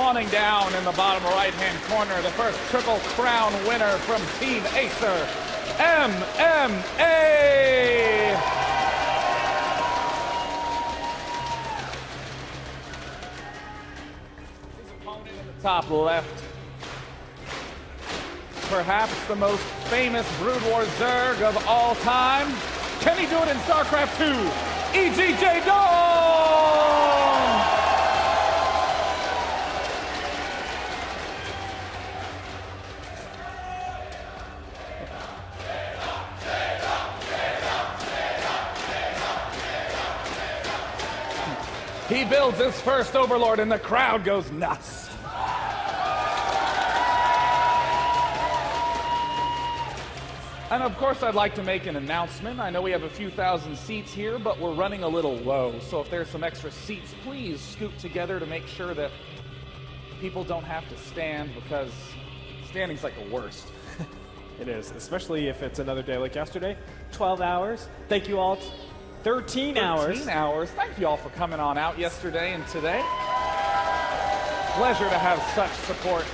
spawning down in the bottom right-hand corner, the first Triple Crown winner from Team Acer, MMA. His opponent in the top left, perhaps the most famous Brood War Zerg of all time. Can he do it in StarCraft 2? E.G. Jaedong! He builds his first Overlord and the crowd goes nuts. And of course, I'd like to make an announcement. I know we have a few thousand seats here, but we're running a little low. So if there's some extra seats, please scoot together to make sure that people don't have to stand, because standing's like the worst. It is, especially if it's another day like yesterday. 12 hours. Thank you all. 13 hours. 13 hours. Thank you all for coming on out yesterday and today. Pleasure to have such support.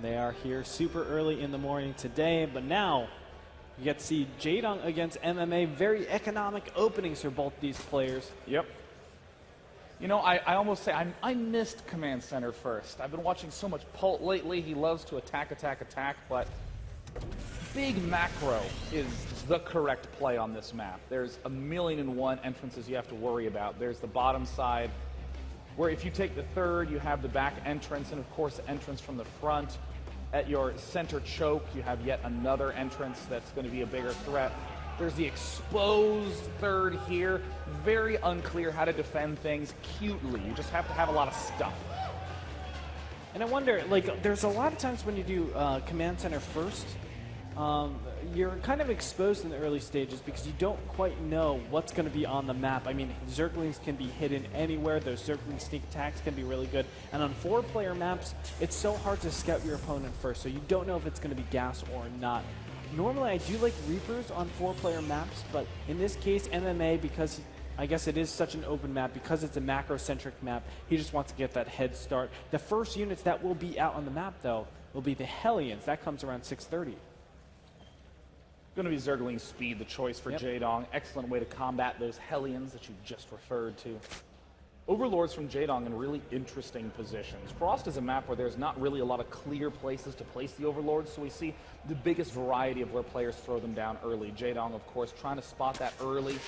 They are here super early in the morning today, but now you get to see Jaedong against MMA. Very economic openings for both these players. Yep. You know, I almost say I missed Command Center first. I've been watching so much Pult lately. He loves to attack, but big macro is the correct play on this map. There's 1,000,001 entrances you have to worry about. There's the bottom side, where if you take the third, you have the back entrance, and of course the entrance from the front. At your center choke, you have yet another entrance that's going to be a bigger threat. There's the exposed third here. Very unclear how to defend things cutely. You just have to have a lot of stuff. And I wonder, like, there's a lot of times when you do Command Center first, you're kind of exposed in the early stages because you don't quite know what's going to be on the map. I mean, Zerglings can be hidden anywhere. Those Zergling sneak attacks can be really good. And on 4-player maps, it's so hard to scout your opponent first, so you don't know if it's going to be gas or not. Normally, I do like Reapers on 4-player maps, but in this case, MMA, because I guess it is such an open map, because it's a macro-centric map, he just wants to get that head start. The first units that will be out on the map, though, will be the Hellions. That comes around 6:30. Going to be Zergling Speed, the choice for Jaedong. Excellent way to combat those Hellions that you just referred to. Overlords from Jaedong in really interesting positions. Frost is a map where there's not really a lot of clear places to place the Overlords, so we see the biggest variety of where players throw them down early. Jaedong, of course, trying to spot that early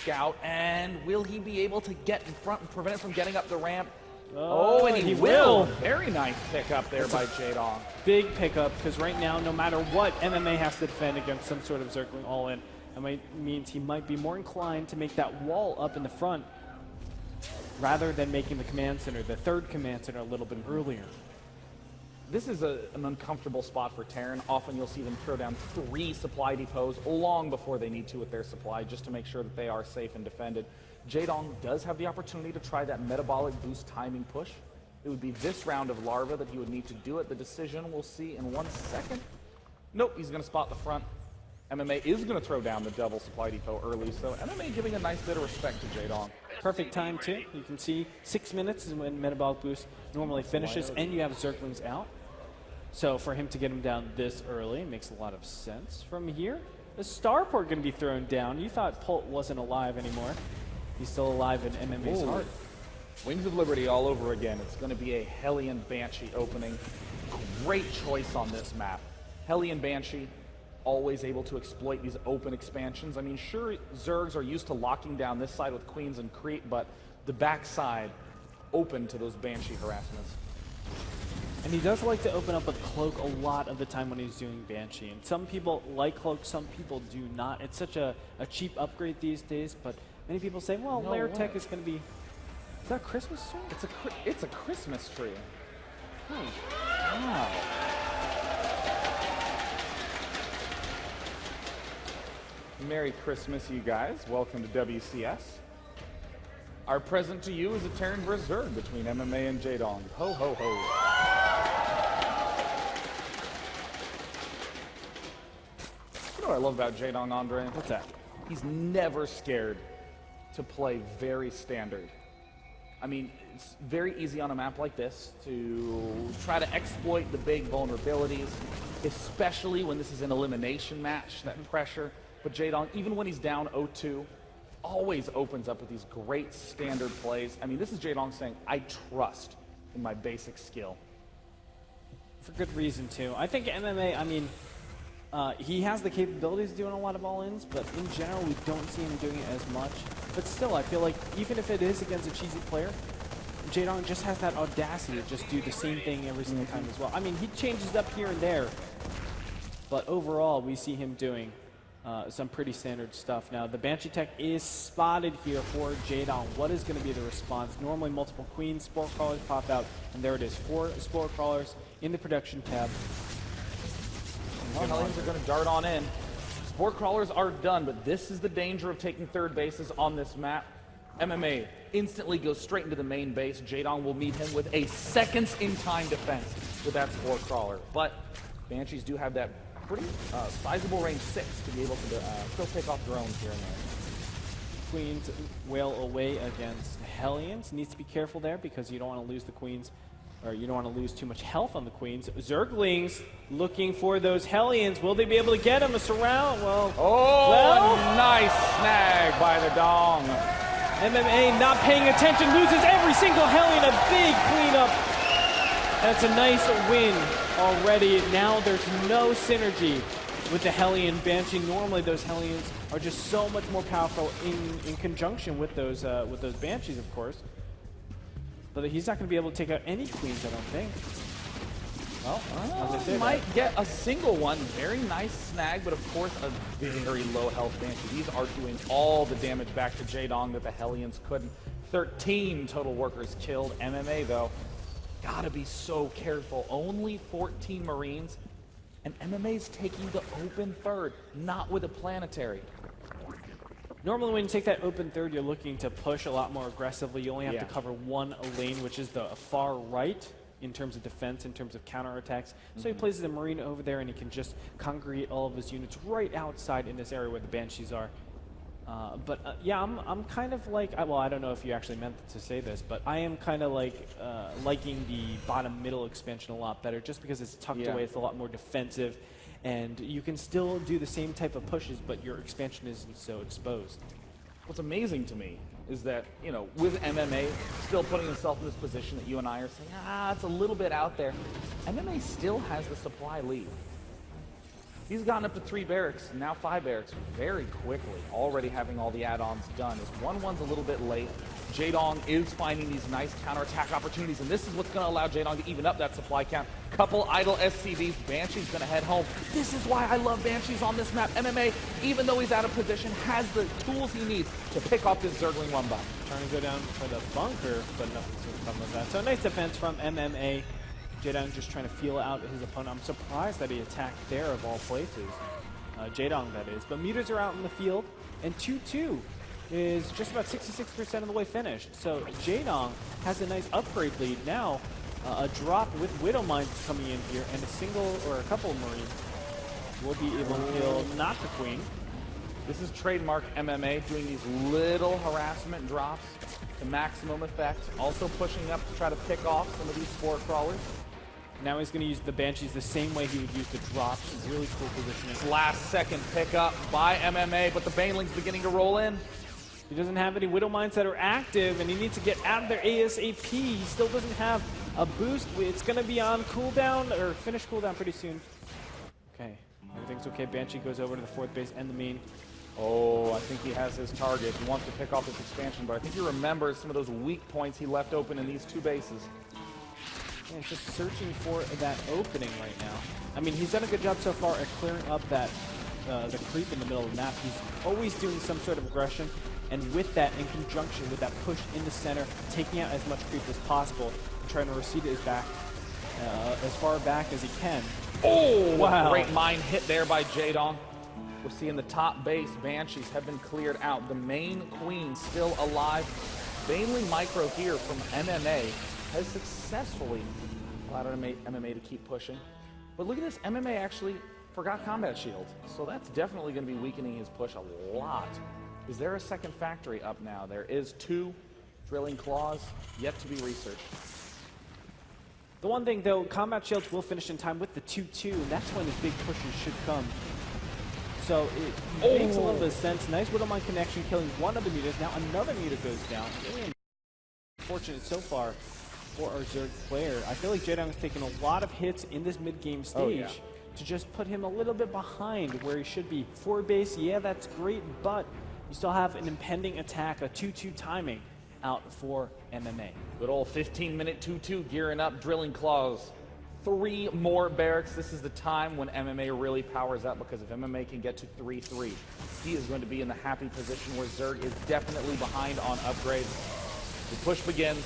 scout, and will he be able to get in front and prevent it from getting up the ramp? Oh, and he will. Very nice pickup there by Jaedong. Big pickup, because right now, no matter what, MMA has to defend against some sort of Zergling all-in. That means he might be more inclined to make that wall up in the front rather than making the command center, the third command center, a little bit earlier. This is an uncomfortable spot for Terran. Often you'll see them throw down 3 supply depots long before they need to with their supply, just to make sure that they are safe and defended. Jaedong does have the opportunity to try that metabolic boost timing push. It would be this round of Larva that he would need to do it. The decision we'll see in 1 second. Nope, he's going to spot the front. MMA is going to throw down the double supply depot early, so MMA giving a nice bit of respect to Jaedong. Perfect time, too. You can see 6 minutes is when metabolic boost normally finishes, and you have Zerglings out. So for him to get him down this early makes a lot of sense. From here, the starport going to be thrown down. You thought Pult wasn't alive anymore. He's still alive in MMA's heart. Wings of Liberty all over again. It's going to be a Hellion Banshee opening. Great choice on this map. Hellion Banshee, always able to exploit these open expansions. I mean, sure, Zergs are used to locking down this side with Queens and Crete, but the back side open to those Banshee harassments. And he does like to open up with Cloak a lot of the time when he's doing Banshee. And some people like Cloak, some people do not. It's such a cheap upgrade these days, but many people say, well, Lair Tech is going to be... Is that a Christmas tree? It's a Christmas tree. Wow. Merry Christmas, you guys. Welcome to WCS. Our present to you is a Terran vs. Zerg between MMA and Jaedong. Ho, ho, ho. You know what I love about Jaedong, Andre? What's that? He's never scared to play very standard. I mean, it's very easy on a map like this to try to exploit the big vulnerabilities, especially when this is an elimination match, that pressure. But Jaedong, even when he's down 0-2, always opens up with these great standard plays. I mean, this is Jaedong saying, I trust in my basic skill. For good reason, too. I think MMA, I mean, he has the capabilities of doing a lot of all-ins, but in general, we don't see him doing it as much. But still, I feel like even if it is against a cheesy player, Jaedong just has that audacity to just do the same thing every single time as well. I mean, he changes up here and there, but overall, we see him doing some pretty standard stuff. Now, the Banshee tech is spotted here for Jaedong. What is going to be the response? Normally, multiple queens, spore crawlers pop out, and there it is, 4 spore crawlers in the production tab. Well, Hellions are going to dart on in. Spore crawlers are done, but this is the danger of taking third bases on this map. MMA instantly goes straight into the main base. Jaedong will meet him with a seconds-in-time defense with that spore crawler. But Banshees do have that pretty sizable range 6 to be able to still pick off drones here and there. Queens wail away against Hellions. Needs to be careful there because you don't want to lose the Queens, or you don't want to lose too much health on the Queens. Zerglings looking for those Hellions. Will they be able to get them? A surround? Well, nice snag by the Dong. MMA not paying attention, loses every single Hellion. A big cleanup. That's a nice win already. Now there's no synergy with the Hellion Banshee. Normally those Hellions are just so much more powerful in conjunction with those Banshees, of course. But he's not going to be able to take out any Queens, I don't think. Well, he might get a single one. Very nice snag, but of course a very low health Banshee. These are doing all the damage back to Jaedong that the Hellions couldn't. 13 total workers killed. MMA, though, gotta be so careful. Only 14 Marines, and MMA's taking the open third, not with a planetary. Normally when you take that open third, you're looking to push a lot more aggressively. You only have to cover one lane, which is the far right in terms of defense, in terms of counterattacks. So he places a Marine over there, and he can just congregate all of his units right outside in this area where the Banshees are. Yeah, I'm kind of like, well, I don't know if you actually meant to say this, but I am kind of like liking the bottom middle expansion a lot better, just because it's tucked away, it's a lot more defensive, and you can still do the same type of pushes, but your expansion isn't so exposed. What's amazing to me is that, you know, with MMA still putting himself in this position that you and I are saying, it's a little bit out there, MMA still has the supply lead. He's gotten up to 3 barracks, now 5 barracks very quickly, already having all the add-ons done. His 1-1's a little bit late. Jaedong is finding these nice counterattack opportunities, and this is what's going to allow Jaedong to even up that supply count. Couple idle SCVs. Banshee's going to head home. This is why I love Banshees on this map. MMA, even though he's out of position, has the tools he needs to pick off this Zergling 1-bot. Trying to go down for the bunker, but nothing's going to come of that. So nice defense from MMA. Jaedong just trying to feel out his opponent. I'm surprised that he attacked there of all places. Jaedong, that is. But meters are out in the field, and 2-2 is just about 66% of the way finished. So Jaedong has a nice upgrade lead now. A drop with Widow Mines coming in here, and a single or a couple of Marines will be able to kill not the Queen. This is trademark MMA, doing these little harassment drops to maximum effect. Also pushing up to try to pick off some of these spore crawlers. Now he's going to use the Banshees the same way he would use the drops. Really cool positioning. Last second pickup by MMA, but the Baneling's beginning to roll in. He doesn't have any Widow Mines that are active, and he needs to get out of there ASAP. He still doesn't have a boost. It's going to be on cooldown, or finish cooldown pretty soon. Okay, everything's okay. Banshee goes over to the 4th base and the main. Oh, I think he has his target. He wants to pick off this expansion, but I think he remembers some of those weak points he left open in these 2 bases. Yeah, he's just searching for that opening right now. I mean, he's done a good job so far at clearing up that the creep in the middle of the map. He's always doing some sort of aggression, and with that, in conjunction with that push in the center, taking out as much creep as possible, and trying to recede his back as far back as he can. Oh, wow. Great mine hit there by Jaedong. We're seeing the top base Banshees have been cleared out. The main Queen still alive. Baneling Micro here from MMA has successfully allowed MMA to keep pushing. But look at this, MMA actually forgot Combat Shield. So that's definitely going to be weakening his push a lot. Is there a second factory up now? There is 2. Drilling claws, yet to be researched. The one thing, though, combat shields will finish in time with the 2-2, and that's when his big pushes should come. So it makes a little bit of sense. Nice Widowmine connection, killing one of the mutas. Now another muta goes down. Really unfortunate so far for our Zerg player. I feel like Jaedong has taken a lot of hits in this mid-game stage to just put him a little bit behind where he should be. 4 base, yeah, that's great, but you still have an impending attack, a 2-2 timing out for MMA. Good old 15-minute 2-2 gearing up, drilling claws. 3 more barracks. This is the time when MMA really powers up, because if MMA can get to 3-3, he is going to be in the happy position where Zerg is definitely behind on upgrades. The push begins.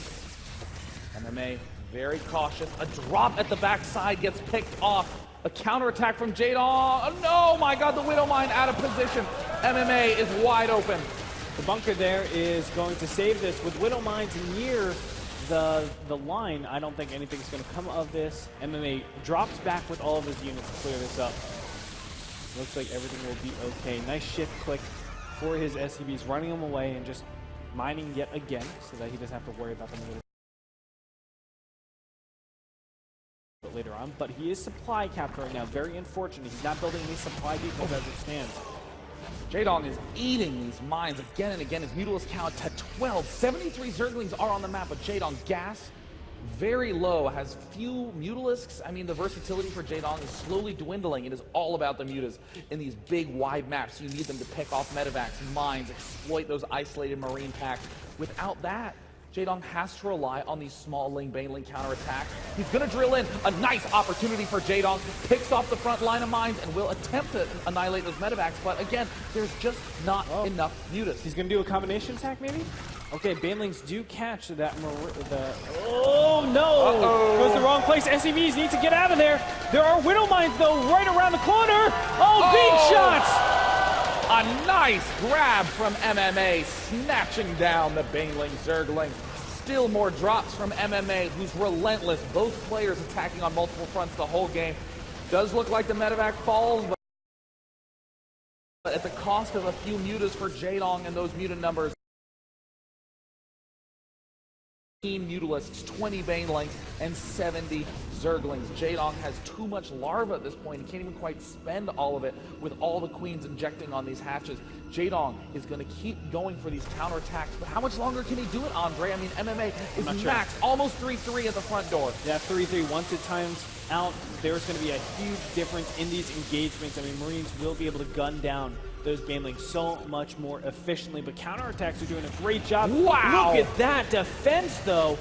MMA very cautious. A drop at the backside gets picked off. A counterattack from Jaedong. Oh, no, my God, the Widowmine out of position. MMA is wide open. The bunker there is going to save this. With Widowmines near the line, I don't think anything's going to come of this. MMA drops back with all of his units to clear this up. Looks like everything will be okay. Nice shift click for his SCVs, running him away and just mining yet again so that he doesn't have to worry about them later on. But he is supply capped right now. Very unfortunate. He's not building any supply depots as it stands. Jaedong is eating these mines again and again. His Mutalisk count to 12. 73 Zerglings are on the map, but Jaedong gas very low, has few Mutalisks. I mean, the versatility for Jaedong is slowly dwindling. It is all about the mutas in these big, wide maps. You need them to pick off medevacs, mines, exploit those isolated marine packs. Without that, Jaedong has to rely on these small Baneling counterattacks. He's going to drill in. A nice opportunity for Jaedong. Picks off the front line of mines and will attempt to annihilate those medevacs. But again, there's just not enough mutas. He's going to do a combination attack, maybe? Okay, Banelings do catch that. Oh, no! Goes the wrong place. SCVs need to get out of there. There are Widowmines, though, right around the corner. Oh, big shots! A nice grab from MMA, snatching down the Baneling Zergling. Still more drops from MMA, who's relentless. Both players attacking on multiple fronts the whole game. Does look like the medevac falls, but at the cost of a few mutas for Jaedong and those muta numbers. 15 Mutalisks, 20 Banelings, and 70 Zerglings. Jaedong has too much larva at this point. He can't even quite spend all of it with all the queens injecting on these hatches. Jaedong is going to keep going for these counterattacks, but how much longer can he do it, Andre? I mean, MMA is maxed, almost 3-3 at the front door. Yeah, 3-3. Once it times out, there's going to be a huge difference in these engagements. I mean, Marines will be able to gun down those Banelings so much more efficiently, but counterattacks are doing a great job. Wow! Look at that defense, though.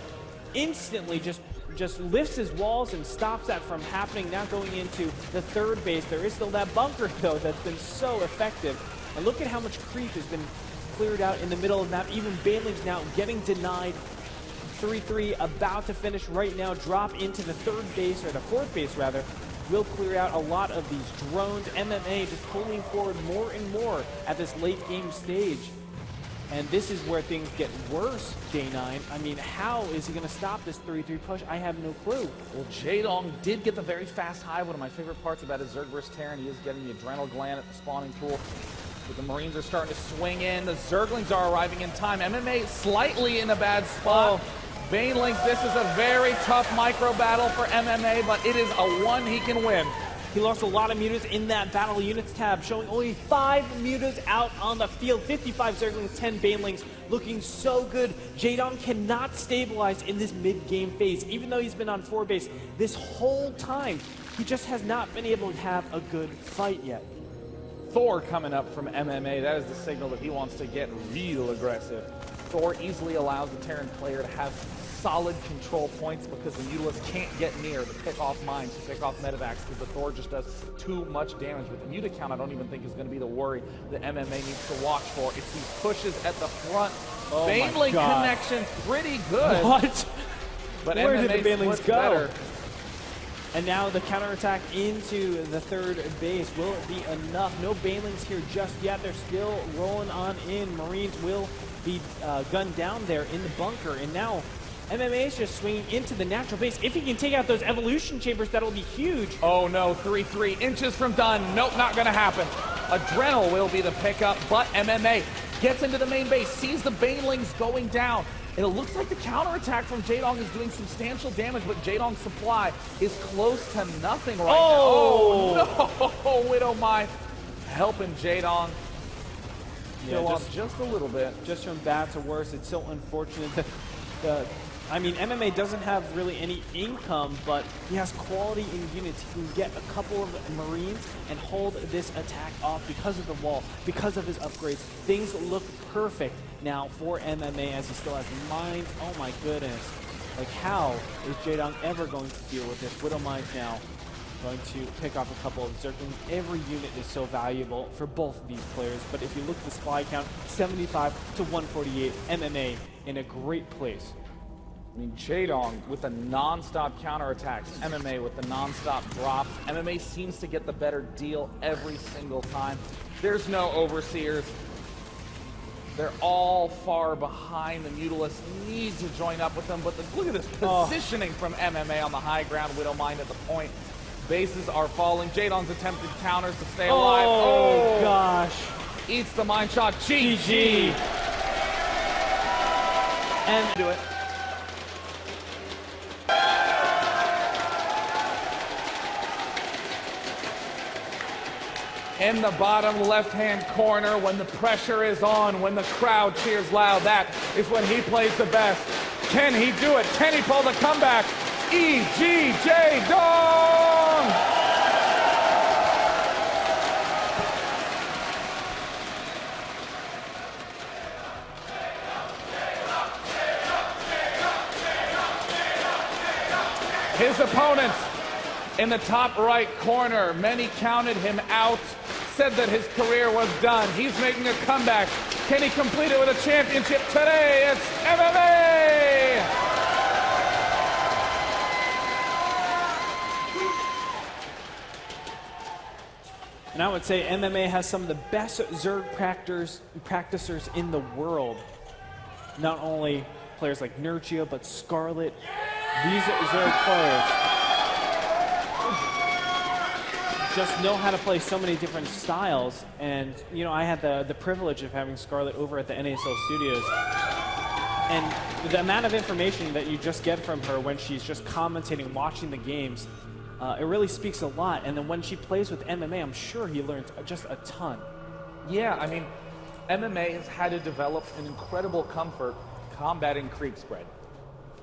Instantly just lifts his walls and stops that from happening. Now going into the third base, there is still that bunker, though, that's been so effective. And look at how much creep has been cleared out in the middle of the map. Even Banelings now getting denied. 3-3 about to finish right now. Drop into the third base, or the fourth base, rather. Will clear out a lot of these drones. MMA just pulling forward more and more at this late game stage. And this is where things get worse, Day9. I mean, how is he going to stop this 3-3 push? I have no clue. Well, Jaedong did get the very fast hive. One of my favorite parts about his Zerg versus Terran, he is getting the adrenal gland at the spawning pool. But the Marines are starting to swing in. The Zerglings are arriving in time. MMA slightly in a bad spot. Banelings, this is a very tough micro battle for MMA, but it is a one he can win. He lost a lot of mutas in that battle units tab, showing only 5 mutas out on the field. 55 Zerglings, 10 Banelings, looking so good. Jaedong cannot stabilize in this mid-game phase. Even though he's been on 4 base this whole time, he just has not been able to have a good fight yet. Thor coming up from MMA. That is the signal that he wants to get real aggressive. Thor easily allows the Terran player to have solid control points because the Mutalisk can't get near to pick off mines, to pick off medevacs, because the Thor just does too much damage. With the muta count, I don't even think is going to be the worry that MMA needs to watch for. It's these pushes at the front. Baneling connections pretty good. What? But Where MMA did the Banelings go? Better. And now the counterattack into the third base. Will it be enough? No Banelings here just yet. They're still rolling on in. Marines will be gunned down there in the bunker. And now MMA is just swinging into the natural base. If he can take out those evolution chambers, that'll be huge. Oh no, 3-3 inches from done. Nope, not gonna happen. Adrenal will be the pickup, but MMA gets into the main base, sees the Banelings going down, And it looks like the counterattack from Jaedong is doing substantial damage, but Jaedong's supply is close to nothing right now. Oh, no! Widow Mai helping Jaedong kill off just a little bit. Just from bad to worse, it's so unfortunate that I mean, MMA doesn't have really any income, but he has quality in units. He can get a couple of Marines and hold this attack off because of the wall, because of his upgrades. Things look perfect now for MMA as he still has mines. Oh my goodness. Like, how is Jaedong ever going to deal with this? Widow Mines now going to pick off a couple of Zerglings. Every unit is so valuable for both of these players, but if you look at the supply count, 75 to 148, MMA in a great place. I mean, Jaedong with the non-stop counterattacks, MMA with the non-stop drops. MMA seems to get the better deal every single time. There's no overseers. They're all far behind. The Mutalisks need to join up with them, but look at this positioning from MMA on the high ground. Widow Mind at the point. Bases are falling. Jaedong's attempted counters to stay alive. Oh gosh. Eats the mine shot. GG. And do it. In the bottom left-hand corner, when the pressure is on, when the crowd cheers loud, that is when he plays the best. Can he do it? Can he pull the comeback? E.G. Jaedong! His opponent in the top right corner, many counted him out, said that his career was done. He's making a comeback. Can he complete it with a championship today? It's MMA! And I would say MMA has some of the best Zerg practicers in the world. Not only players like Nurchio, but Scarlet. These Zerg players just know how to play so many different styles. And, you know, I had the privilege of having Scarlet over at the NASL studios. And the amount of information that you just get from her when she's just commentating, watching the games, it really speaks a lot. And then when she plays with MMA, I'm sure he learns just a ton. Yeah, I mean, MMA has had to develop an incredible comfort combating creep spread.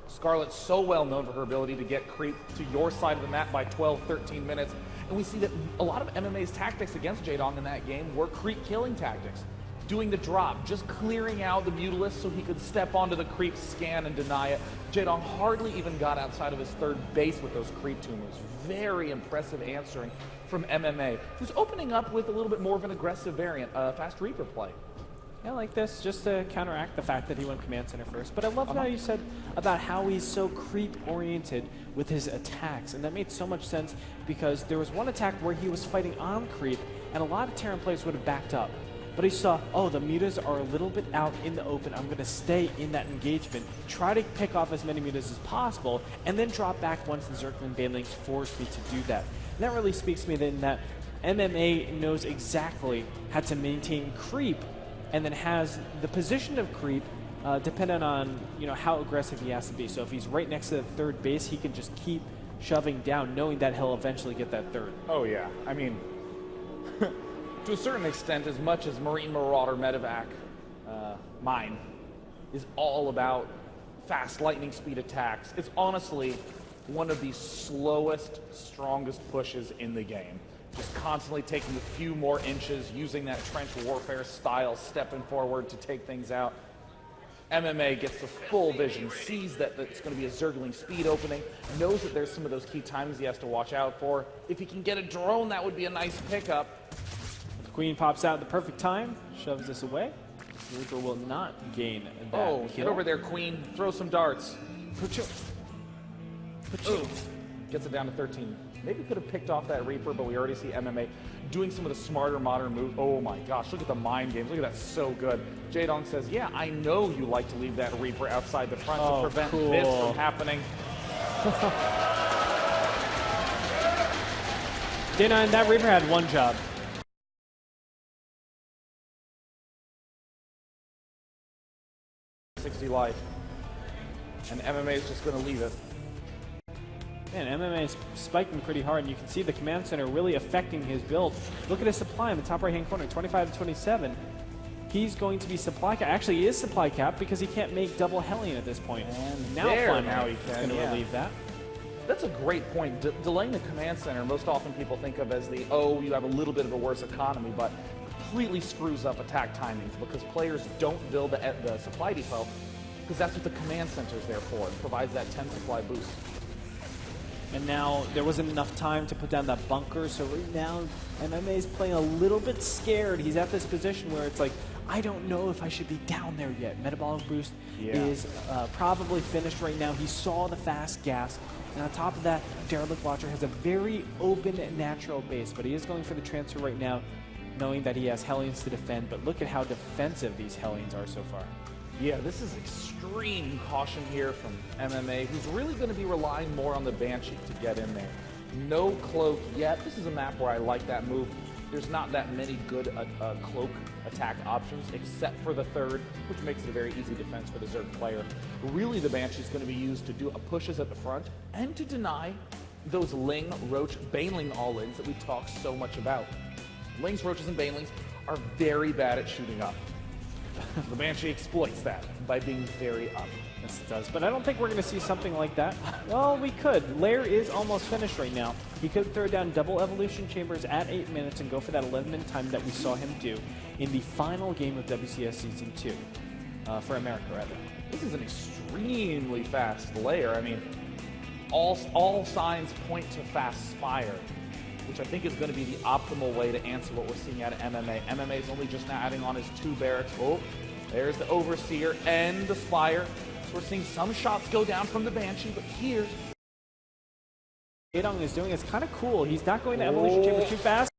Scarlet's so well known for her ability to get creep to your side of the map by 12, 13 minutes. And we see that a lot of MMA's tactics against Jaedong in that game were creep killing tactics. Doing the drop, just clearing out the Mutalist so he could step onto the creep, scan, and deny it. Jaedong hardly even got outside of his third base with those creep tumors. Very impressive answering from MMA, who's opening up with a little bit more of an aggressive variant, fast Reaper play. Yeah, like this, just to counteract the fact that he went command center first. But I love how you said about how he's so creep-oriented with his attacks. And that made so much sense because there was one attack where he was fighting on creep, and a lot of Terran players would have backed up. But he saw, oh, the mutas are a little bit out in the open. I'm going to stay in that engagement, try to pick off as many mutas as possible, and then drop back once the Zergling Banelings forced me to do that. And that really speaks to me then that MMA knows exactly how to maintain creep and then has the position of creep dependent on, you know, how aggressive he has to be. So if he's right next to the third base, he can just keep shoving down, knowing that he'll eventually get that third. Oh yeah, I mean, to a certain extent, as much as Marine Marauder Medevac mine is all about fast lightning speed attacks, it's honestly one of the slowest, strongest pushes in the game. Just constantly taking a few more inches, using that trench warfare style, stepping forward to take things out. MMA gets the full vision, sees that it's going to be a Zergling speed opening, knows that there's some of those key timings he has to watch out for. If he can get a drone, that would be a nice pickup. The Queen pops out at the perfect time, shoves this away. Reaper will not gain that kill. Get over there, Queen. Throw some darts. Ooh. Gets it down to 13. Maybe could have picked off that Reaper, but we already see MMA doing some of the smarter modern moves. Oh my gosh, look at the mind games. Look at that, so good. Jaedong says, yeah, I know you like to leave that Reaper outside the front to prevent this from happening. Day9, that Reaper had one job. 60 life. and MMA is just going to leave it. Man, MMA is spiking pretty hard, and you can see the command center really affecting his build. Look at his supply in the top right-hand corner, 25 to 27. He's going to be supply cap. Actually, he is supply cap because he can't make double Hellion at this point. And now finally, he's going to relieve that. That's a great point. Delaying the command center, most often people think of as the, oh, you have a little bit of a worse economy, but completely screws up attack timings because players don't build the supply depot because that's what the command center is there for. It provides that 10 supply boost. And now there wasn't enough time to put down that bunker, so right now MMA is playing a little bit scared. He's at this position where it's like, I don't know if I should be down there yet. Metabolic boost is probably finished right now. He saw the fast gas. And on top of that, Derelict Watcher has a very open natural base, but he is going for the transfer right now, knowing that he has Hellions to defend. But look at how defensive these Hellions are so far. Yeah, this is extreme caution here from MMA, who's really going to be relying more on the Banshee to get in there. No cloak yet. This is a map where I like that move. There's not that many good cloak attack options, except for the third, which makes it a very easy defense for the Zerg player. Really, the Banshee is going to be used to do pushes at the front and to deny those Ling, Roach, Baneling all-ins that we talk so much about. Lings, Roaches, and Banelings are very bad at shooting up. The Banshee exploits that by being very up. Yes, it does. But I don't think we're going to see something like that. Well, we could. Lair is almost finished right now. He could throw down double evolution chambers at 8 minutes and go for that 11-minute time that we saw him do in the final game of WCS Season 2. For America, rather. This is an extremely fast Lair. I mean, all signs point to fast Spire, which I think is going to be the optimal way to answer what we're seeing out of MMA. MMA is only just now adding on his 2 barracks. Oh, there's the Overseer and the Spire. So we're seeing some shots go down from the Banshee, but here Jaedong is doing it's kind of cool. He's not going to evolution chamber too fast.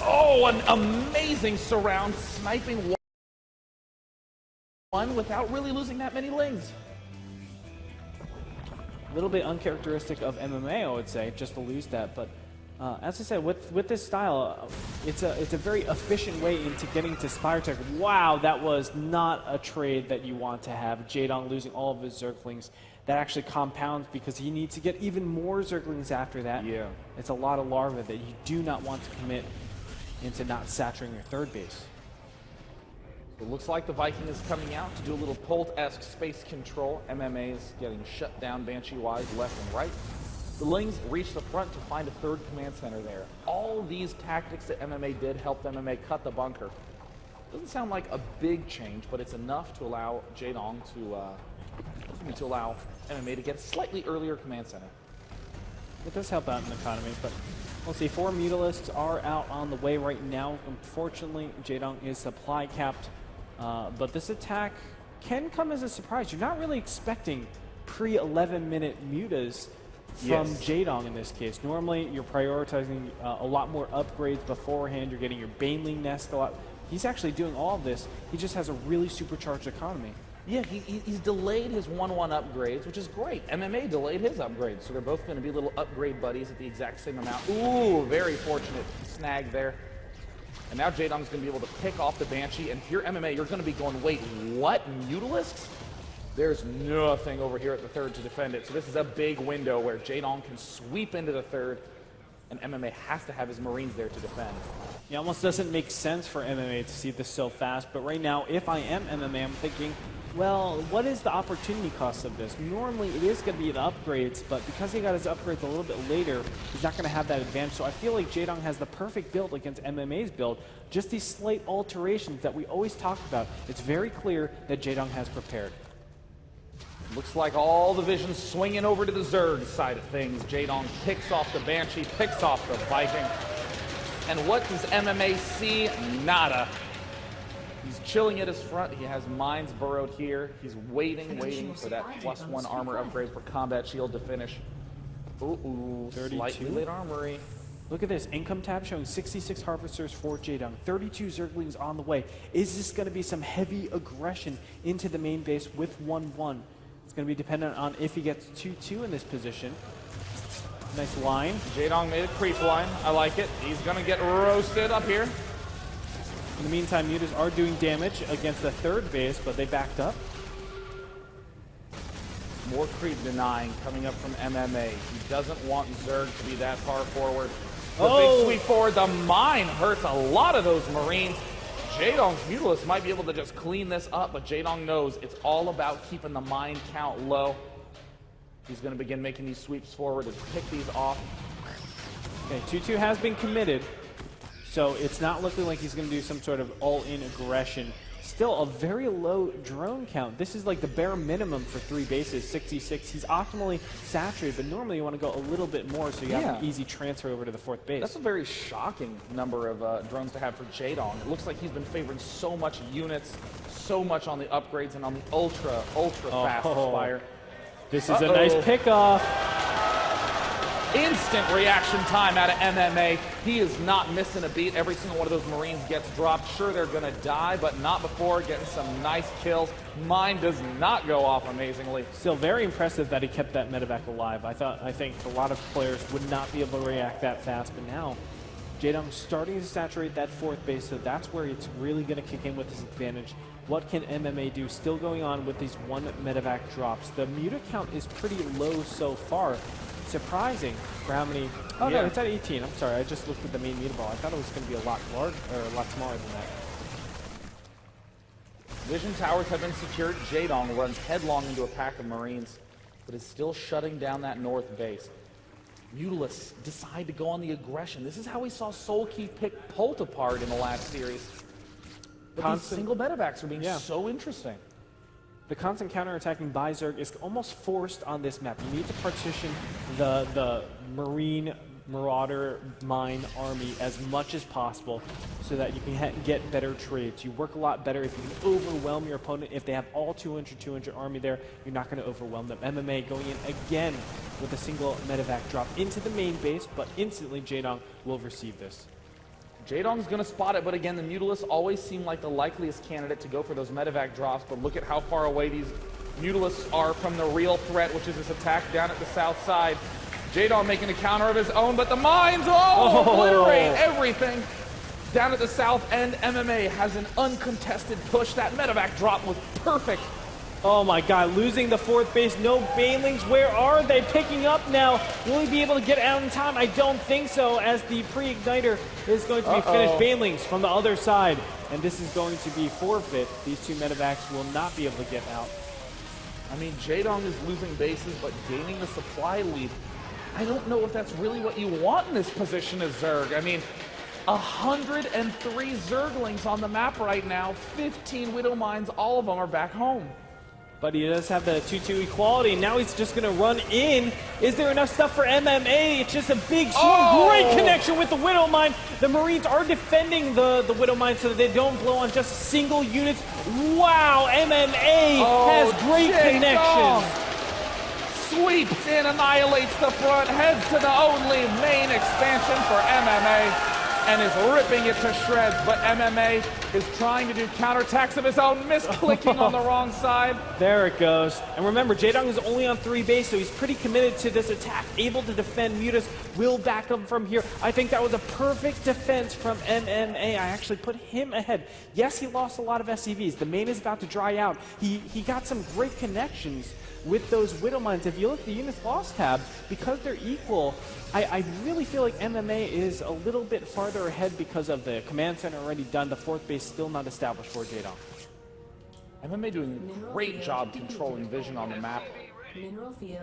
Oh, an amazing surround, sniping one without really losing that many Lings. A little bit uncharacteristic of MMA, I would say, just to lose that. But as I said, with this style, it's a very efficient way into getting to Spire Tech. Wow, that was not a trade that you want to have. Jaedong losing all of his Zerglings. That actually compounds because he needs to get even more Zerglings after that. Yeah. It's a lot of larvae that you do not want to commit into not saturating your third base. It looks like the Viking is coming out to do a little Polt-esque space control. MMA is getting shut down Banshee-wise left and right. The Lings reach the front to find a third command center there. All these tactics that MMA did helped MMA cut the bunker. Doesn't sound like a big change, but it's enough to allow Jaedong to allow MMA to get a slightly earlier command center. It does help out in the economy, but we'll see. 4 Mutalisks are out on the way right now. Unfortunately, Jaedong is supply capped, but this attack can come as a surprise. You're not really expecting pre-11-minute mutas from Jaedong in this case. Normally, you're prioritizing a lot more upgrades beforehand. You're getting your Baneling nest a lot. He's actually doing all of this. He just has a really supercharged economy. Yeah, he's delayed his 1-1 upgrades, which is great. MMA delayed his upgrades, so they're both going to be little upgrade buddies at the exact same amount. Ooh, very fortunate snag there. And now Jaedong's going to be able to pick off the Banshee, and if you're MMA, you're going to be going, wait, what? Mutalisks? There's nothing over here at the third to defend it, so this is a big window where Jaedong can sweep into the third, and MMA has to have his Marines there to defend. It almost doesn't make sense for MMA to see this so fast, but right now, if I am MMA, I'm thinking, well, what is the opportunity cost of this? Normally, it is going to be the upgrades, but because he got his upgrades a little bit later, he's not going to have that advantage. So I feel like Jaedong has the perfect build against MMA's build. Just these slight alterations that we always talk about. It's very clear that Jaedong has prepared. Looks like all the vision's swinging over to the Zerg side of things. Jaedong picks off the Banshee, picks off the Viking. And what does MMA see? Nada. He's chilling at his front. He has mines burrowed here. He's waiting for that +1 armor upgrade for combat shield to finish. Ooh, 32. Slightly late armory. Look at this. Income tab showing 66 harvesters for Jaedong. 32 Zerglings on the way. Is this going to be some heavy aggression into the main base with 1-1? It's going to be dependent on if he gets 2-2 in this position. Nice line. Jaedong made a creep line. I like it. He's going to get roasted up here. In the meantime, Mutas are doing damage against the third base, but they backed up. More creep denying coming up from MMA. He doesn't want Zerg to be that far forward. The big sweep forward, the mine hurts a lot of those Marines. Jaedong's Mutalisk might be able to just clean this up, but Jaedong knows it's all about keeping the mine count low. He's going to begin making these sweeps forward and pick these off. Okay, 2-2 has been committed, so it's not looking like he's going to do some sort of all-in aggression. Still a very low drone count. This is like the bare minimum for 3 bases, 66. He's optimally saturated, but normally you want to go a little bit more so you have an easy transfer over to the 4th base. That's a very shocking number of drones to have for Jaedong. It looks like he's been favoring so much units, so much on the upgrades and on the ultra fast fire. This is a nice pickoff. Instant reaction time out of MMA. He is not missing a beat. Every single one of those Marines gets dropped. Sure, they're going to die, but not before getting some nice kills. Mine does not go off amazingly. Still very impressive that he kept that medevac alive. I think a lot of players would not be able to react that fast, but now Jaedong's starting to saturate that 4th base, so that's where it's really going to kick in with his advantage. What can MMA do? Still going on with these 1 medevac drops. The Muta count is pretty low so far. Surprising for how many. Oh no, it's at 18. I'm sorry, I just looked at the main Muta ball. I thought it was going to be a lot larger or a lot smaller than that. Vision towers have been secured. Jaedong runs headlong into a pack of Marines, but is still shutting down that north base. Mutalisks decide to go on the aggression. This is how we saw Soulkey pick Pult apart in the last series. But these single medevacs are being so interesting. The constant counterattacking by Zerg is almost forced on this map. You need to partition the Marine Marauder Mine army as much as possible so that you can get better trades. You work a lot better if you can overwhelm your opponent. If they have all 200 army there, you're not going to overwhelm them. MMA going in again with a single medevac drop into the main base, but instantly Jaedong will receive this. Jaedong's going to spot it, but again, the Mutalisks always seem like the likeliest candidate to go for those medevac drops, but look at how far away these Mutalisks are from the real threat, which is this attack down at the south side. Jaedong making a counter of his own, but the mines, obliterate everything. Down at the south end, MMA has an uncontested push. That medevac drop was perfect. Oh my god, losing the 4th base, no Banelings. Where are they picking up now? Will he be able to get out in time? I don't think so, as the pre-igniter is going to be finished. Banelings from the other side, and this is going to be forfeit. These 2 medevacs will not be able to get out. I mean, Jaedong is losing bases, but gaining the supply lead. I don't know if that's really what you want in this position as Zerg. I mean, 103 Zerglings on the map right now, 15 Widow Mines, all of them are back home. But he does have the 2-2 equality, and now he's just going to run in. Is there enough stuff for MMA? It's just a big swing. Great connection with the Widow Mine. The Marines are defending the Widow Mine so that they don't blow on just single units. Wow, MMA has great connections. Sweeps in, annihilates the front, heads to the only main expansion for MMA, and is ripping it to shreds, but MMA is trying to do counterattacks of his own, misclicking on the wrong side. There it goes. And remember, Jaedong is only on 3 base, so he's pretty committed to this attack, able to defend. Mutas will back up from here. I think that was a perfect defense from MMA. I actually put him ahead. Yes, he lost a lot of SCVs. The main is about to dry out. He got some great connections with those Widow Mines. If you look at the units lost tab, because they're equal, I really feel like MMA is a little bit farther ahead because of the command center already done, the 4th base still not established for Jaedong. MMA doing a great job controlling vision on the map.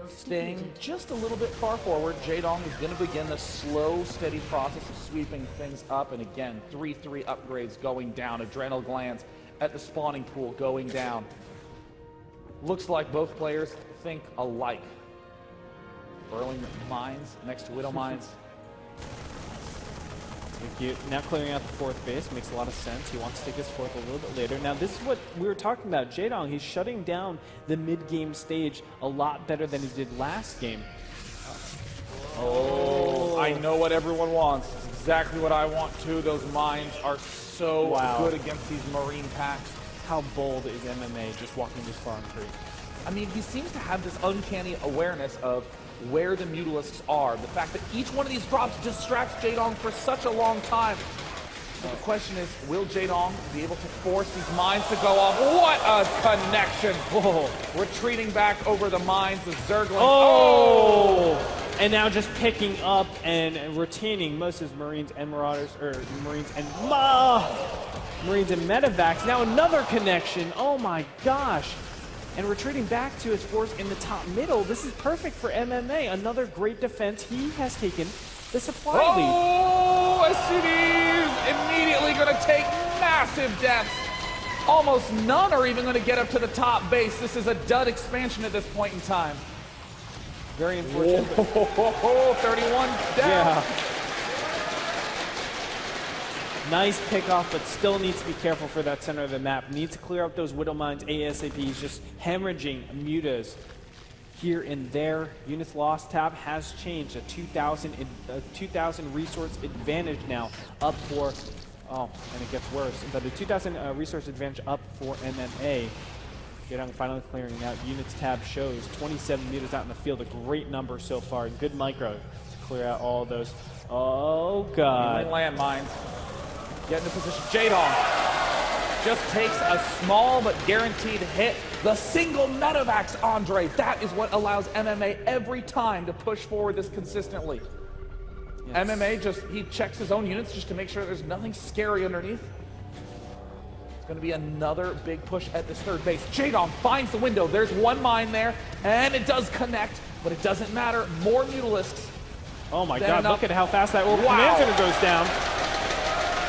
Staying just a little bit far forward, Jaedong is going to begin the slow, steady process of sweeping things up, and again, 3-3 upgrades going down, adrenal glands at the spawning pool going down. Looks like both players think alike. Burling Mines next to Widow Mines. Thank you. Now clearing out the 4th base makes a lot of sense. He wants to take his 4th a little bit later. Now this is what we were talking about. Jaedong, he's shutting down the mid-game stage a lot better than he did last game. I know what everyone wants. It's exactly what I want too. Those mines are so good against these Marine packs. How bold is MMA just walking this far on creep? I mean, he seems to have this uncanny awareness of where the Mutalisks are. The fact that each one of these drops distracts Jaedong for such a long time. So the question is, will Jaedong be able to force these mines to go off? What a connection! Whoa. Retreating back over the mines, the Zergling. Oh! And now just picking up and retaining most of his Marines and Marauders, or Marines and Medevacs. Now another connection. Oh my gosh. And retreating back to his force in the top middle. This is perfect for MMA. Another great defense. He has taken the supply lead. Oh, SCDs immediately going to take massive deaths. Almost none are even going to get up to the top base. This is a dud expansion at this point in time. Very unfortunate. Whoa, 31 down. Yeah. Nice pickoff, but still needs to be careful for that center of the map. Needs to clear up those Widow Mines ASAP. He's just hemorrhaging mutas here and there. Units lost tab has changed. A 2,000 resource advantage now up for, oh, and it gets worse. But the 2,000 resource advantage up for MMA. Jaedong finally clearing out. Units tab shows 27 mutas out in the field. A great number so far. Good micro to clear out all of those. Oh, God. Landmines. Get into position. Jaedong just takes a small but guaranteed hit. The single medevacs, Andre. That is what allows MMA every time to push forward this consistently. Yes. MMA he checks his own units just to make sure there's nothing scary underneath. It's going to be another big push at this third base. Jaedong finds the window. There's one mine there, and it does connect, but it doesn't matter. More Mutalisks. Oh my God, look at how fast that orbital command center goes down.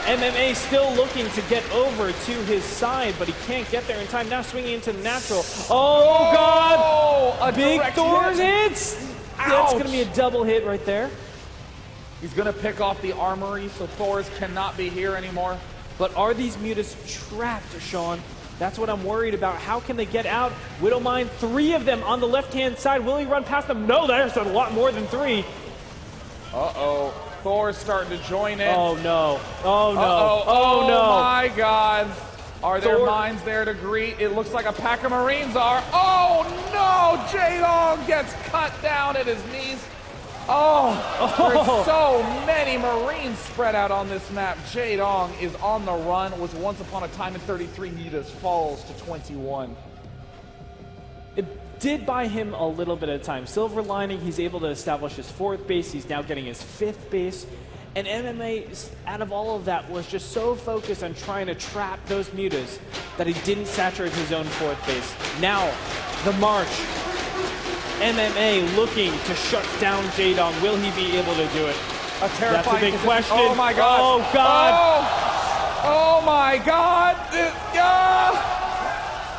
MMA still looking to get over to his side, but he can't get there in time. Now swinging into the natural. Oh, God! A big Thor's hit. hits! That's going to be a double hit right there. He's going to pick off the armory, so Thor's cannot be here anymore. But are these mutas trapped, Sean? That's what I'm worried about. How can they get out? Widow Mine, 3 of them on the left-hand side. Will he run past them? No, there's a lot more than 3. Uh-oh. Thor's starting to join in. Oh, no. Oh, no. Oh, no. My God. Are there mines there to greet? It looks like a pack of Marines are. Oh, no. Jaedong gets cut down at his knees. There's so many Marines spread out on this map. Jaedong is on the run. Was once upon a time in 33 mutas, falls to 21. It did buy him a little bit of time. Silver lining, he's able to establish his 4th base. He's now getting his 5th base. And MMA, out of all of that, was just so focused on trying to trap those mutas that he didn't saturate his own 4th base. Now, the march. MMA looking to shut down Jaedong. Will he be able to do it? A terrifying That's a big question. Oh my God. Oh God. Oh my God.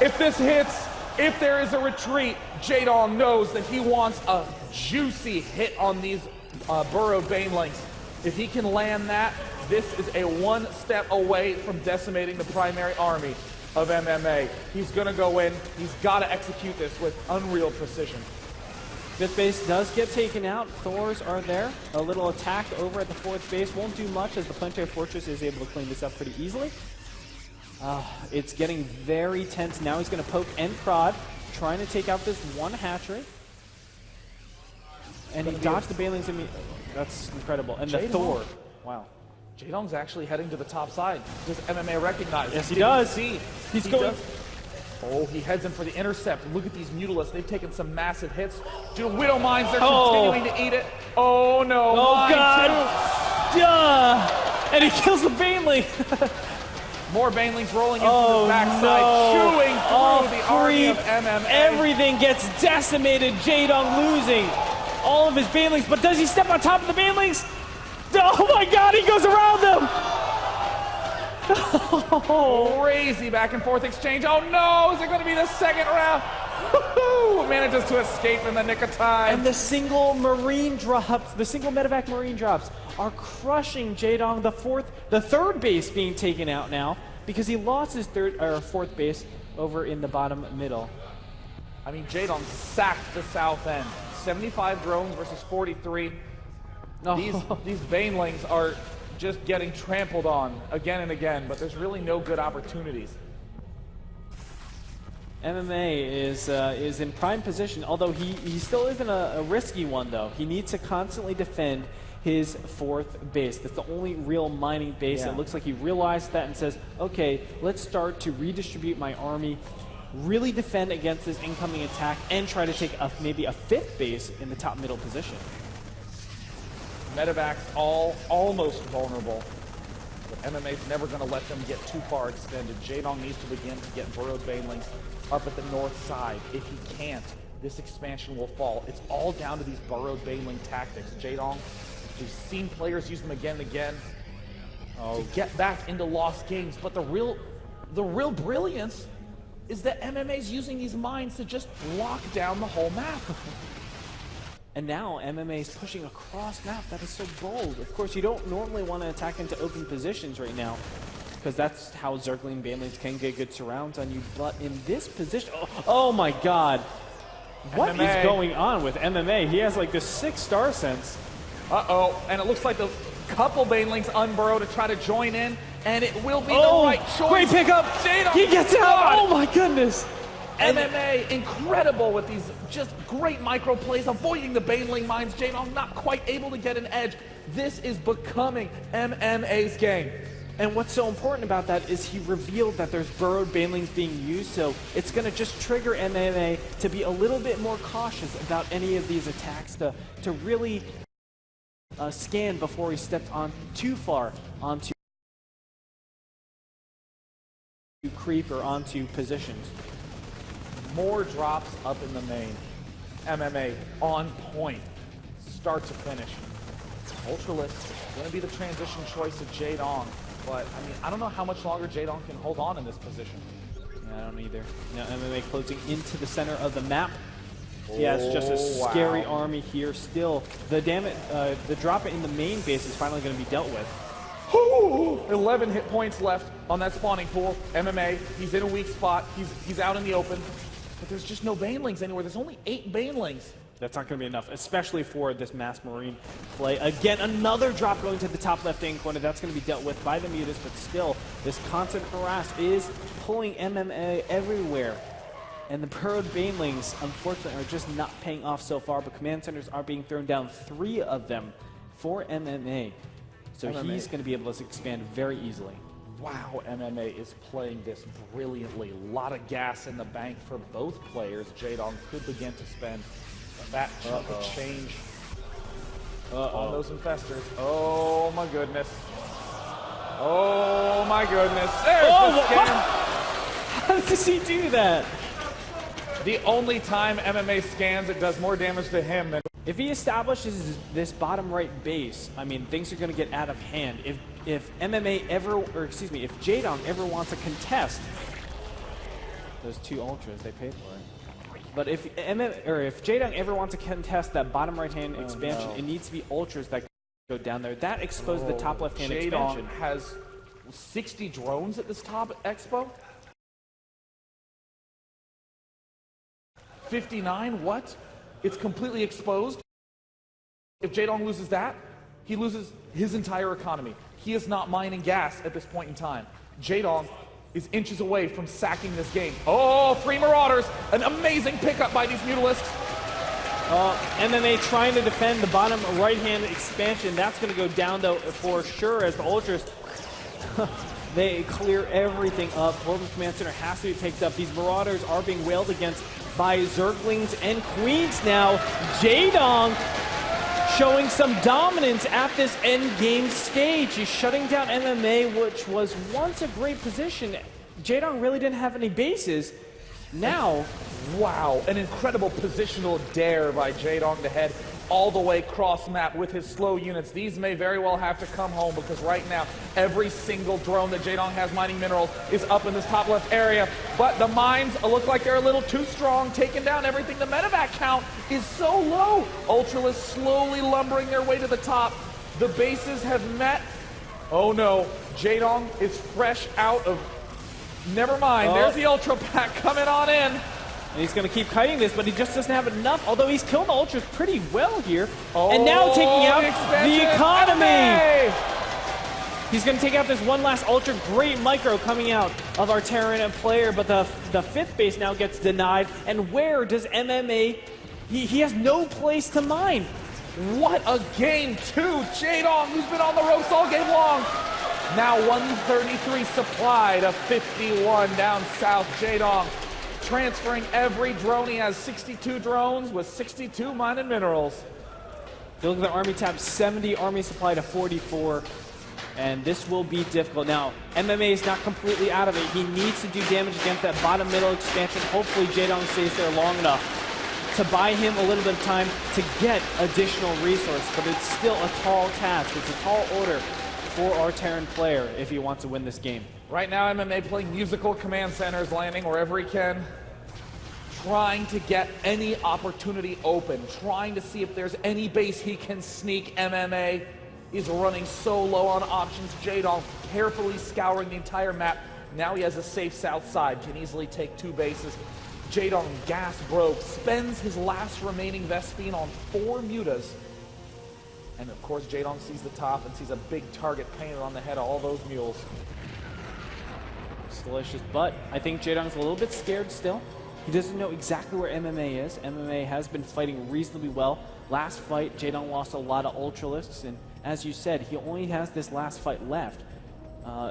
If this hits, if there is a retreat, Jaedong knows that he wants a juicy hit on these burrowed banelings. If he can land that, this is a 1 step away from decimating the primary army of MMA. He's gonna go in, he's gotta execute this with unreal precision. 5th base does get taken out. Thors are there. A little attack over at the 4th base. Won't do much as the Planetary Fortress is able to clean this up pretty easily. It's getting very tense. Now he's going to poke and prod, trying to take out this 1 hatchery. And he dodged the Banelings. That's incredible. And the Thor. Wow. Jaedong's actually heading to the top side. Does MMA recognize? Yes, he does. He's going. Oh, he heads in for the intercept. Look at these Mutalisks. They've taken some massive hits. Widow Mines, they're continuing to eat it. Oh, no. Oh, God. Duh. And he kills the Baneling. More Banelings rolling into the backside, chewing through the army of MMA. Everything gets decimated. Jaedong losing all of his Banelings. But does he step on top of the Banelings? Oh, my God. He goes around them. Crazy back and forth exchange. Oh no, is it going to be the 2nd round? Manages to escape in the nick of time. And the single Marine drops, the single medevac Marine drops are crushing Jaedong. The 3rd base being taken out now because he lost his 4th base over in the bottom middle. I mean, Jaedong sacked the south end. 75 drones versus 43. These Banelings are just getting trampled on again and again, but there's really no good opportunities. MMA is in prime position, although he still isn't a risky one, though. He needs to constantly defend his 4th base. That's the only real mining base. Yeah. It looks like he realized that and says, okay, let's start to redistribute my army, really defend against this incoming attack, and try to take maybe a 5th base in the top middle position. Medevac's almost vulnerable, but MMA's never going to let them get too far extended. Jaedong needs to begin to get burrowed banelings up at the north side. If he can't, this expansion will fall. It's all down to these burrowed baneling tactics. Jaedong, we've seen players use them again and again to get back into lost games, but the real brilliance is that MMA's using these mines to just lock down the whole map. And now MMA is pushing across map. That is so bold. Of course, you don't normally want to attack into open positions right now, because that's how Zergling Banelings can get good surrounds on you. But in this position, oh my God. What is going on with MMA? He has like this 6-star sense. Uh-oh, and it looks like the couple Banelings unburrow to try to join in, and it will be the right choice. Great pickup. Jaedong, he gets out. Oh my goodness. MMA incredible with these just great micro plays, avoiding the Baneling mines. Jaedong not quite able to get an edge. This is becoming MMA's game. And what's so important about that is he revealed that there's burrowed banelings being used, so it's going to just trigger MMA to be a little bit more cautious about any of these attacks, to really scan before he steps on too far onto creep or onto positions. More drops up in the main. MMA on point, start to finish. Ultralisk going to be the transition choice of Jaedong, but I mean, I don't know how much longer Jaedong can hold on in this position. Yeah, I don't either. Now MMA closing into the center of the map. He has just a scary army here still. The drop in the main base is finally going to be dealt with. 11 hit points left on that spawning pool. MMA, he's in a weak spot. He's out in the open. But there's just no Banelings anywhere. There's only 8 Banelings. That's not going to be enough, especially for this Mass Marine play. Again, another drop going to the top left-hand corner. That's going to be dealt with by the Mutas, but still, this constant harass is pulling MMA everywhere. And the burrowed Banelings, unfortunately, are just not paying off so far, but command centers are being thrown down, 3 of them for MMA. So he's going to be able to expand very easily. Wow, MMA is playing this brilliantly. A lot of gas in the bank for both players. Jaedong could begin to spend a fat chunk of change on those infestors. Oh my goodness. Oh my goodness. There's the scam. How does he do that? The only time MMA scans, it does more damage to him than... If he establishes this bottom right base, I mean, things are going to get out of hand. If MMA ever, or excuse me, if Jaedong ever wants to contest those 2 ultras, they paid for it. But if Jaedong ever wants to contest that bottom right-hand expansion, it needs to be ultras that go down there. That exposes the top left-hand expansion. Jaedong has 60 drones at this top expo. 59, what? It's completely exposed. If Jaedong loses that, he loses his entire economy. He is not mining gas at this point in time. Jaedong is inches away from sacking this game. Oh, 3 Marauders, an amazing pickup by these Mutalisks. MMA trying to defend the bottom right-hand expansion. That's going to go down, though, for sure, as the Ultras, they clear everything up. Orbital Command Center has to be picked up. These Marauders are being wailed against by Zerglings and Queens now. Jaedong showing some dominance at this end game stage. He's shutting down MMA, which was once a great position. Jaedong really didn't have any bases. Now, wow, an incredible positional dare by Jaedong to head all the way cross map with his slow units. These may very well have to come home, because right now every single drone that Jaedong has mining minerals is up in this top left area. But the mines look like they're a little too strong, taking down everything. The medevac count is so low. Ultralisk slowly lumbering their way to the top. The bases have met. Oh no, Jaedong is fresh out of... Never mind, there's the Ultra Pack coming on in. And he's going to keep kiting this, but he just doesn't have enough, although he's killed the Ultras pretty well here. And now taking out the economy. He's going to take out this one last Ultra. Great micro coming out of our Terran player, but the 5th base now gets denied. And where does MMA... He has no place to mine. What a game two. Jaedong, who's been on the ropes all game long. Now 133 supply to 51 down south. Jaedong transferring every drone. He has 62 drones with 62 mining minerals. If you look at the Army tab, 70 Army supply to 44. And this will be difficult. Now, MMA is not completely out of it. He needs to do damage against that bottom middle expansion. Hopefully, Jaedong stays there long enough to buy him a little bit of time to get additional resources. But it's still a tall task. It's a tall order for our Terran player if he wants to win this game. Right now, MMA playing musical command centers, landing wherever he can, trying to get any opportunity open, trying to see if there's any base he can sneak. MMA is running so low on options. Jaedong carefully scouring the entire map. Now he has a safe south side, can easily take 2 bases. Jaedong, gas broke, spends his last remaining Vespene on 4 mutas. And of course, Jaedong sees the top and sees a big target painted on the head of all those mules. It's delicious, but I think Jaedong's a little bit scared still. He doesn't know exactly where MMA is. MMA has been fighting reasonably well. Last fight, Jaedong lost a lot of Ultralisks, and as you said, he only has this last fight left.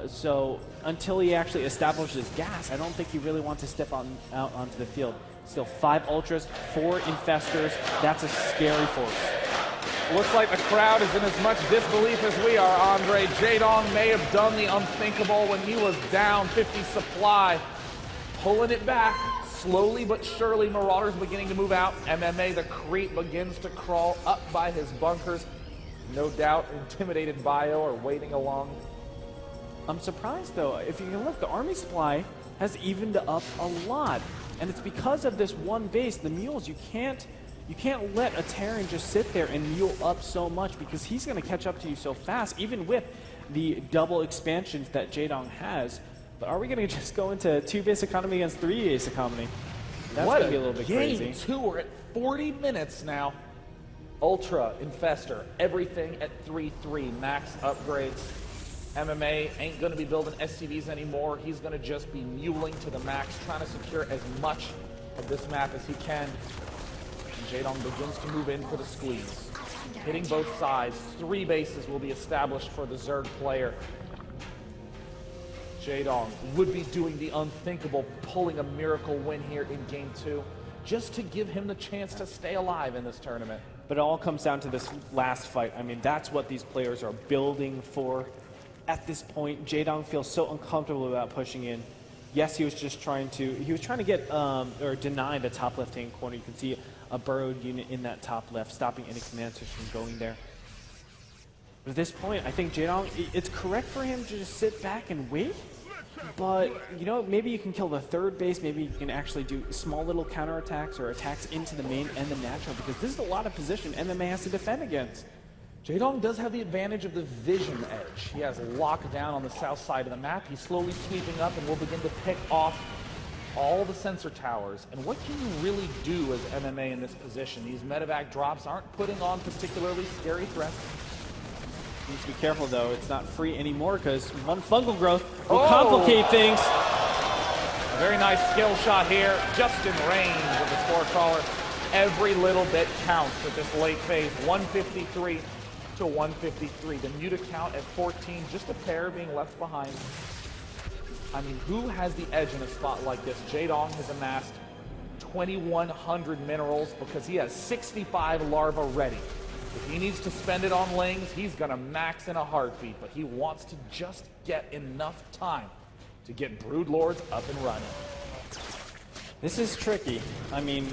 So until he actually establishes gas, I don't think he really wants to step out onto the field. Still 5 Ultras, 4 Infestors. That's a scary force. Looks like the crowd is in as much disbelief as we are, Andre. Jaedong may have done the unthinkable when he was down 50 supply. Pulling it back, slowly but surely, Marauders beginning to move out. MMA, the creep, begins to crawl up by his bunkers. No doubt intimidated Bio or waiting along. I'm surprised though, if you can look, the Army supply has evened up a lot. And it's because of this one base, the mules. You can't let a Terran just sit there and mule up so much because he's going to catch up to you so fast, even with the double expansions that Jaedong has. But are we going to just go into 2 base economy against 3 base economy? That's going to be a little bit crazy. Game 2, we're at 40 minutes now. Ultra, Infestor, everything at 3-3, max upgrades. MMA ain't going to be building SCVs anymore. He's going to just be muling to the max, trying to secure as much of this map as he can. And Jaedong begins to move in for the squeeze. Hitting both sides, 3 bases will be established for the Zerg player. Jaedong would be doing the unthinkable, pulling a miracle win here in Game 2, just to give him the chance to stay alive in this tournament. But it all comes down to this last fight. I mean, that's what these players are building for. At this point, Jaedong feels so uncomfortable about pushing in. Yes, he was trying to get or deny the top left-hand corner. You can see a burrowed unit in that top left, stopping any command switch from going there. But at this point, I think Jaedong, it's correct for him to just sit back and wait. But, you know, maybe you can kill the 3rd base. Maybe you can actually do small little counterattacks or attacks into the main and the natural, because this is a lot of position MMA has to defend against. Jaedong does have the advantage of the vision edge. He has locked down on the south side of the map. He's slowly sweeping up and will begin to pick off all the sensor towers. And what can you really do as MMA in this position? These medevac drops aren't putting on particularly scary threats. Need to be careful though, it's not free anymore because one fungal growth will complicate things. A very nice skill shot here, just in range of the score caller. Every little bit counts at this late phase. 153 to 153. The muta count at 14, just a pair being left behind. I mean, who has the edge in a spot like this? Jaedong has amassed 2,100 minerals because he has 65 larvae ready. If he needs to spend it on lings, he's going to max in a heartbeat, but he wants to just get enough time to get Broodlords up and running. This is tricky. I mean,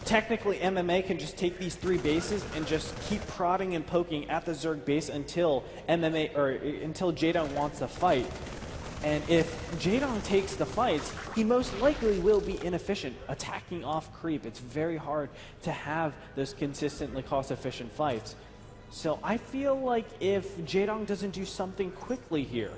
technically MMA can just take these 3 bases and just keep prodding and poking at the Zerg base until until Jaedong wants to fight. And if Jaedong takes the fights, he most likely will be inefficient, attacking off creep. It's very hard to have those consistently cost-efficient fights. So I feel like if Jaedong doesn't do something quickly here,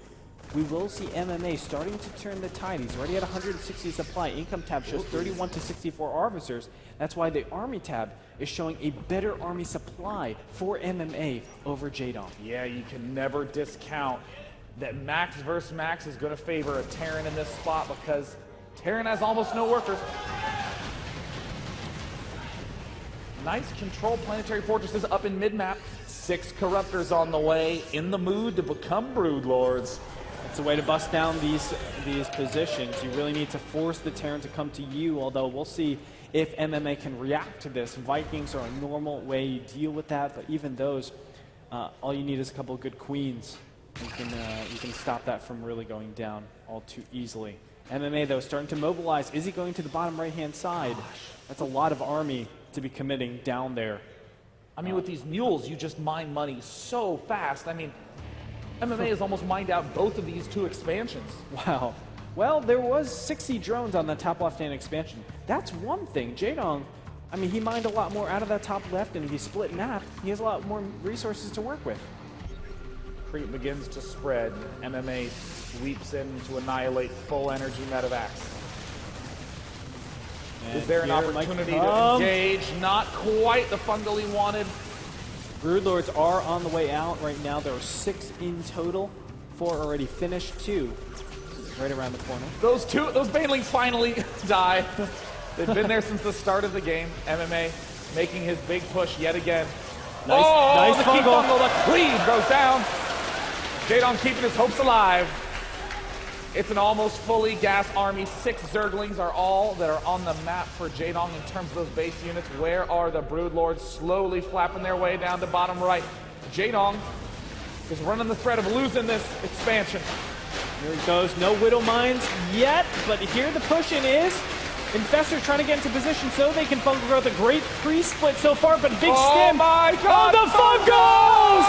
we will see MMA starting to turn the tide. He's already at 160 supply. Income tab shows 31 to 64 officers. That's why the Army tab is showing a better Army supply for MMA over Jaedong. Yeah, you can never discount that max versus max is going to favor a Terran in this spot because Terran has almost no workers. Nice controlled planetary fortresses up in mid-map. 6 corruptors on the way, in the mood to become broodlords. It's a way to bust down these positions. You really need to force the Terran to come to you, although we'll see if MMA can react to this. Vikings are a normal way you deal with that, but even those, all you need is a couple of good queens. You can stop that from really going down all too easily. MMA, though, starting to mobilize. Is he going to the bottom right-hand side? That's a lot of army to be committing down there. I mean, with these mules, you just mine money so fast. I mean, MMA has almost mined out both of these 2 expansions. Wow. Well, there was 60 drones on the top left-hand expansion. That's one thing. Jaedong, I mean, he mined a lot more out of that top left, and if he split map, he has a lot more resources to work with. Creep begins to spread. MMA sweeps in to annihilate full energy medevacs. And is there an opportunity to engage? Not quite the fungal he wanted. Broodlords are on the way out right now. There are 6 in total. 4 already finished, 2 right around the corner. Those banelings finally die. They've been there since the start of the game. MMA making his big push yet again. Nice the fungal. The cleave goes down. Jaedong keeping his hopes alive. It's an almost fully gas army. 6 Zerglings are all that are on the map for Jaedong in terms of those base units. Where are the Broodlords slowly flapping their way down to bottom right? Jaedong is running the threat of losing this expansion. Here he goes. No Widow Mines yet, but here the push-in is. Infestors trying to get into position so they can fungal growth. A great pre-split so far, but big stim. Oh my God! Oh, the fungos!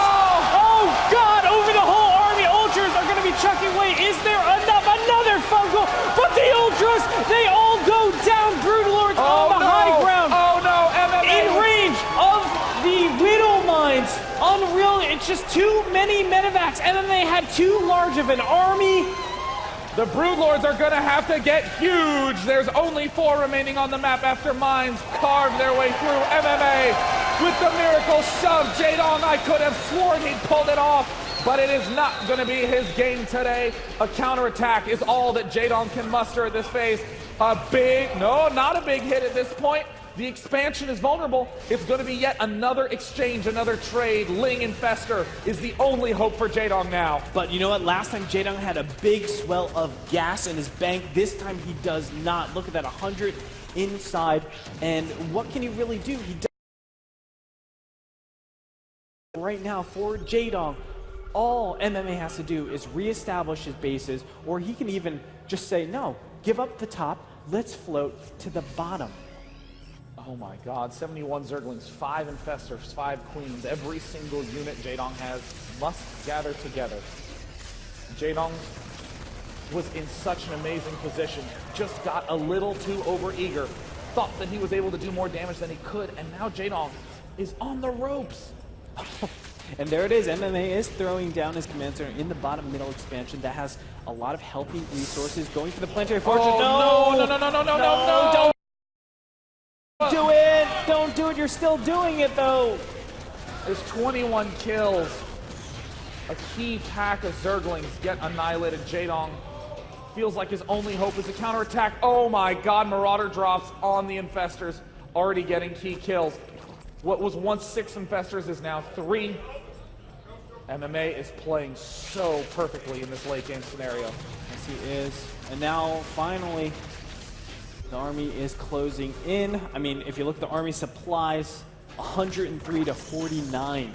Oh God! Over the whole army, Ultras are going to be chucking away. Is there enough? Another fungal, but the Ultras, they all go down. Broodlords on the high ground. Oh no! MMA in range of the Widow Mines. Unreal. It's just too many medevacs. MMA had too large of an army. The Broodlords are going to have to get huge. There's only 4 remaining on the map after mines carved their way through. MMA with the miracle shove. Jaedong, I could have sworn he pulled it off, but it is not going to be his game today. A counterattack is all that Jaedong can muster at this phase. Not a big hit at this point. The expansion is vulnerable. It's going to be yet another exchange, another trade. Ling Infester is the only hope for Jaedong now. But you know what? Last time Jaedong had a big swell of gas in his bank. This time he does not. Look at that, 100 inside. And what can he really do? He does right now for Jaedong. All MMA has to do is reestablish his bases, or he can even just say, no, give up the top, let's float to the bottom. Oh my God, 71 Zerglings, 5 Infestors, 5 Queens. Every single unit Jaedong has must gather together. Jaedong was in such an amazing position, just got a little too overeager, thought that he was able to do more damage than he could, and now Jaedong is on the ropes. And there it is, MMA is throwing down his command center in the bottom middle expansion that has a lot of helping resources going for the planetary fortress. No, don't do it! Don't do it, you're still doing it though! There's 21 kills. A key pack of Zerglings get annihilated. Jaedong feels like his only hope is a counterattack. Oh my God, Marauder drops on the Infestors, already getting key kills. What was once 6 Infestors is now 3. MMA is playing so perfectly in this late game scenario. Yes, he is. And now, finally, the army is closing in. I mean, if you look at the army supplies, 103 to 49.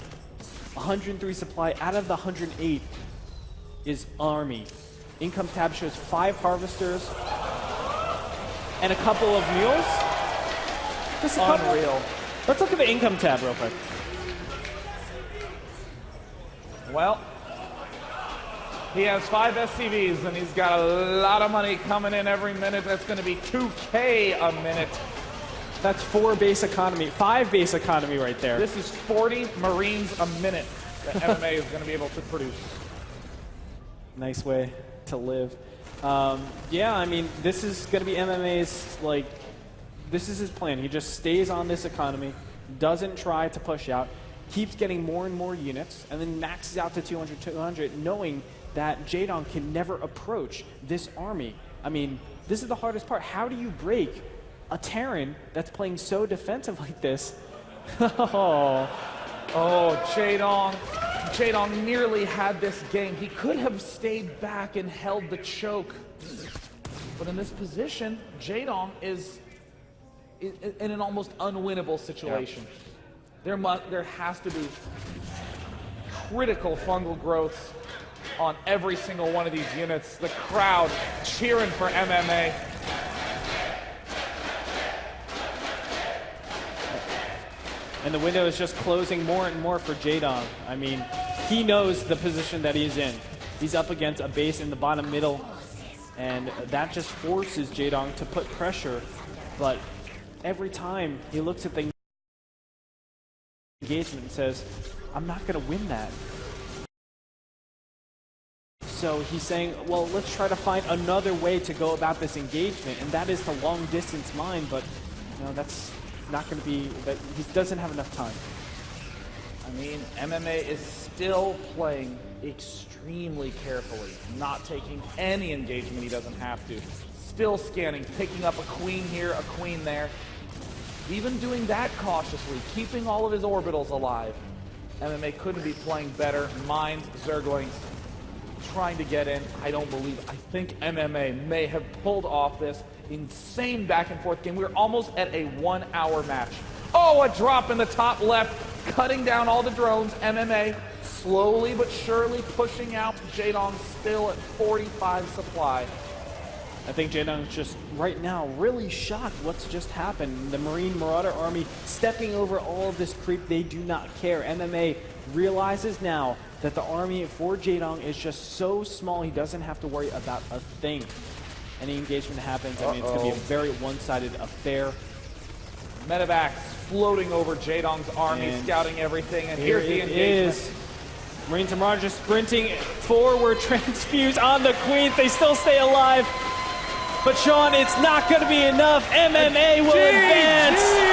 103 supply out of the 108 is army. Income tab shows 5 harvesters and a couple of mules. Just a couple. Unreal. Let's look at the income tab real quick. Well, he has 5 SCVs and he's got a lot of money coming in every minute. That's going to be 2K a minute. That's 4 base economy, 5 base economy right there. This is 40 Marines a minute that MMA is going to be able to produce. Nice way to live. Yeah, I mean, this is going to be MMA's, like, this is his plan. He just stays on this economy, doesn't try to push out, keeps getting more and more units, and then maxes out to 200, knowing that Jaedong can never approach this army. I mean, this is the hardest part. How do you break a Terran that's playing so defensive like this Oh. Oh, Jaedong nearly had this game. He could have stayed back and held the choke. But in this position, Jaedong is in an almost unwinnable situation. Yep. There has to be critical fungal growths on every single one of these units. The crowd cheering for MMA. And the window is just closing more and more for Jaedong. I mean, he knows the position that he's in. He's up against a base in the bottom middle, and that just forces Jaedong to put pressure. But every time he looks at the engagement and says, I'm not going to win that. So he's saying, well, let's try to find another way to go about this engagement, and that is to long distance mine, but you know, that's not going to be, that he doesn't have enough time. I mean, MMA is still playing extremely carefully, not taking any engagement he doesn't have to. Still scanning, picking up a queen here, a queen there. Even doing that cautiously, keeping all of his orbitals alive. MMA couldn't be playing better. Mines, Zerglings, trying to get in. I think MMA may have pulled off this insane back and forth game. We're almost at a 1 hour match. Oh, a drop in the top left, cutting down all the drones. MMA slowly but surely pushing out. Jaedong still at 45 supply. I think Jaedong's just right now really shocked what's just happened. The Marine Marauder Army stepping over all of this creep. They do not care. MMA realizes now that the army for Jaedong is just so small he doesn't have to worry about a thing. Any engagement happens, I mean, it's going to be a very one-sided affair. Medevacs floating over Jaedong's army, and scouting everything, and here's the engagement. Marines and Marauders just sprinting forward, transfuse on the Queens. They still stay alive. But Sean, it's not going to be enough. MMA will advance.